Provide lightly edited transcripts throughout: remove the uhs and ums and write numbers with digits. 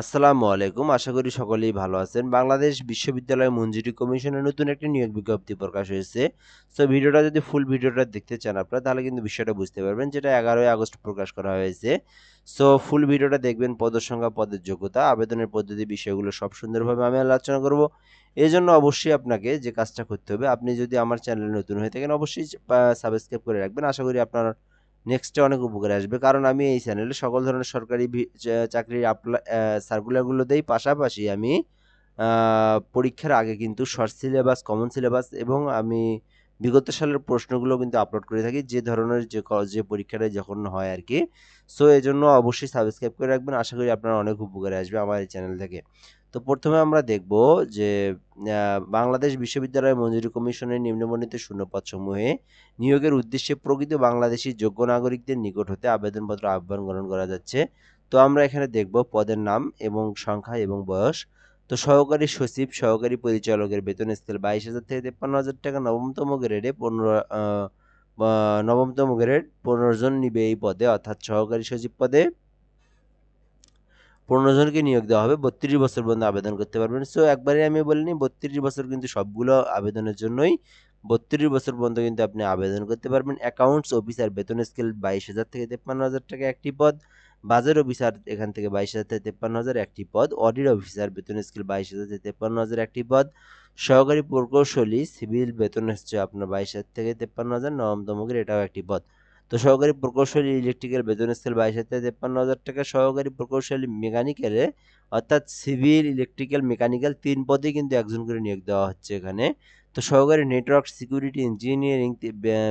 আসসালামু আলাইকুম। আশা করি সকলেই ভালো আছেন। বাংলাদেশ বিশ্ববিদ্যালয় মঞ্জুরি কমিশনের নতুন একটি নিয়োগ বিজ্ঞপ্তি প্রকাশ হয়েছে। সো ভিডিওটা যদি ফুল ভিডিওটা দেখতে চান আপনারা তাহলে কিন্তু বিষয়টা বুঝতে পারবেন, যেটা 11ই আগস্ট প্রকাশ করা হয়েছে। সো ফুল ভিডিওটা দেখবেন, পদের সংখ্যা, পদের যোগ্যতা, আবেদনের পদ্ধতি, বিষয়গুলো সব সুন্দরভাবে আমি আলোচনা করব। এজন্য অবশ্যই আপনাকে যে কাজটা করতে হবে, আপনি যদি আমার চ্যানেলে নতুন হয়ে থাকেন অবশ্যই সাবস্ক্রাইব করে রাখবেন। আশা করি আপনার নেক্সটে অনেক উপকারে আসবে। কারণ আমি এই চ্যানেলে সকল ধরনের সরকারি চাকরির সার্কুলারগুলো দেই। পাশাপাশি আমি পরীক্ষার আগে কিন্তু শর্ট সিলেবাস, কমন সিলেবাস এবং আমি বিগত সালের প্রশ্নগুলো কিন্তু আপলোড করে থাকি, যে ধরনের যে পরীক্ষাটা যখন হয় আরকি। সো এজন্য অবশ্যই সাবস্ক্রাইব করে রাখবেন। আশা করি আপনার অনেক উপকারে আসবে আমার এই চ্যানেল থেকে। তো ১ম এ আমরা দেখব যে বাংলাদেশ বিশ্ববিদ্যালয় মঞ্জুরি কমিশনের নিম্নবর্ণিত শূন্যপদসমূহে নিয়োগের উদ্দেশ্যে প্রকৃত বাংলাদেশী যোগ্য নাগরিকদের নিকট হতে আবেদনপত্র আহ্বান গ্রহণ করা যাচ্ছে। তো আমরা এখানে দেখব পদের নাম এবং সংখ্যা এবং বয়স। তো সহকারী সচিব, সহকারী পরিচালকের বেতন স্কেল 22,000 থেকে 53,000 টাকা। নবমতম গ্রেডে 15 নবমতম গ্রেড 15 জন নিবে এই পদে, অর্থাৎ সহকারী সচিব পদে 15 জনকে নিয়োগ দেওয়া হবে। 32 বছর পর্যন্ত আবেদন করতে পারবেন। সো একবারে আমি বলিনি, 32 বছর কিন্তু সবগুলো আবেদনের জন্যই 32 বছর পর্যন্ত কিন্তু আপনি আবেদন করতে পারবেন। অ্যাকাউন্টস অফিসার বেতন স্কেল 22,000 থেকে 53,000 টাকা একটি পদ। বাজার অফিসার এখান থেকে 22,000 থেকে 53,000 একটি পদ। অডিট অফিসার বেতন স্কেল 22,000 থেকে 53,000 একটি পদ। সহকারী প্রকৌশলী সিভিল বেতন হচ্ছে আপনার 22,000 থেকে 53,000, নবমতম গ্রেড, এটাও একটি পদ। তো সহকারী প্রকৌশলী ইলেকট্রিক্যাল বেতন স্কেল 22,000 থেকে 53,000 টাকা। সহকারী প্রকৌশলী মেকানিক্যালে, অর্থাৎ সিভিল, ইলেকট্রিক্যাল, মেকানিক্যাল 3 পদেই কিন্তু একজন করে নিয়োগ দেওয়া হচ্ছে এখানে। তো সহকারী নেটওয়ার্ক সিকিউরিটি ইঞ্জিনিয়ারিং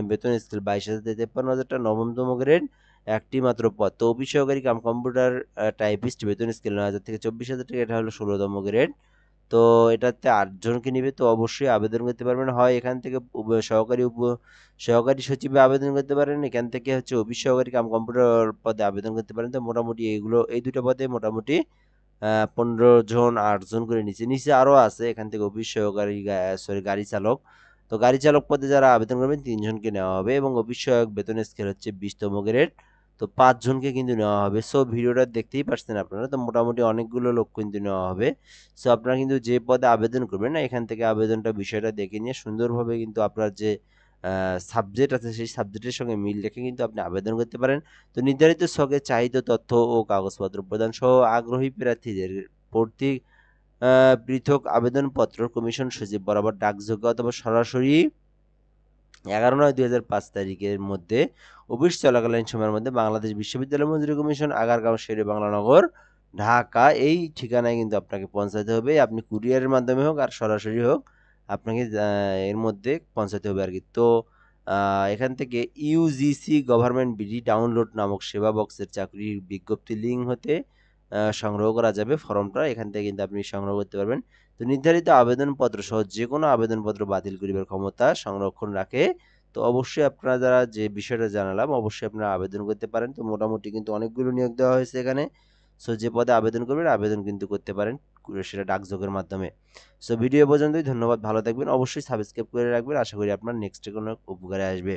বেতন স্কেল 22,000 থেকে 53,000 টাকা, নবমতম গ্রেড, একটি মাত্র পদ। তো অফিস সহকারী কাম কম্পিউটার টাইপিস্ট বেতন স্কেল 9,000 থেকে 24,000 টাকা, এটা হলো 16তম গ্রেড। তো এটাতে 8 জনকে নিবে। তো অবশ্যই আবেদন করতে পারবেন। হয় এখান থেকে সহকারী সচিবে আবেদন করতে পারেন, এখান থেকে হচ্ছে অফিস সহকারী কাম কম্পিউটার পদে আবেদন করতে পারেন। তো মোটামুটি এই দুটো পদে মোটামুটি 15 জন, 8 জন করে নিচে নিচে আরও আছে। এখান থেকে অফিস সহকারী, গাড়ি চালক। তো গাড়ি চালক পদে যারা আবেদন করবেন 3 জনকে নেওয়া হবে এবং অফিস সহায়ক বেতন স্কেল হচ্ছে 20তম গ্রেড। তো 5 জনকে কিন্তু নেওয়া হবে। সো ভিডিওটা দেখতেই পাচ্ছেন আপনারা, তো মোটামুটি অনেকগুলো লোক কিন্তু নেওয়া হবে। সো আপনারা কিন্তু যে পদে আবেদন করবেন না, এখান থেকে আবেদনটা বিষয়টা দেখে নিয়ে সুন্দরভাবে কিন্তু আপনার যে সাবজেক্ট আছে সেই সাবজেক্টের সঙ্গে মিল রেখে কিন্তু আপনি আবেদন করতে পারেন। তো নির্ধারিত ছকে চাহিত তথ্য ও কাগজপত্র প্রদান সহ আগ্রহী প্রার্থীদের প্রতি পৃথক আবেদনপত্র কমিশন সচিব বরাবর ডাকযোগে অথবা সরাসরি 11/9/2005 তারিখের মধ্যে অফিস চলাকালীন সময়ের মধ্যে বাংলাদেশ বিশ্ববিদ্যালয় মঞ্জুরি কমিশন, আগারগাঁও, শেরে বাংলা নগর, ঢাকা, এই ঠিকানায় কিন্তু আপনাকে পৌঁছাতে হবে। আপনি কুরিয়ারের মাধ্যমে হোক আর সরাসরি হোক, আপনাকে এর মধ্যে পৌঁছাতে হবে আর কি। তো এখান থেকে ইউজিসি গভর্নমেন্ট বিডি ডাউনলোড নামক সেবা বক্সের চাকরির বিজ্ঞপ্তি লিঙ্ক হতে সংগ্রহ করা যাবে ফর্মটা। এখান থেকে কিন্তু আপনি সংগ্রহ করতে পারবেন। তো নির্ধারিত আবেদনপত্র সহ যে কোনো আবেদনপত্র বাতিল করিবার ক্ষমতা সংরক্ষণ রাখে। তো অবশ্যই আপনারা যারা যে বিষয়টা জানালাম অবশ্যই আপনারা আবেদন করতে পারেন। তো মোটামুটি কিন্তু অনেকগুলো নিয়োগ দেওয়া হয়েছে এখানে। সো যে পদে আবেদন করবেন আবেদন কিন্তু করতে পারেন, সেটা ডাকযোগের মাধ্যমে। সো ভিডিও পর্যন্তই, ধন্যবাদ, ভালো থাকবেন। অবশ্যই সাবস্ক্রাইব করে রাখবেন। আশা করি আপনার নেক্সটে কোনো উপকারে আসবে।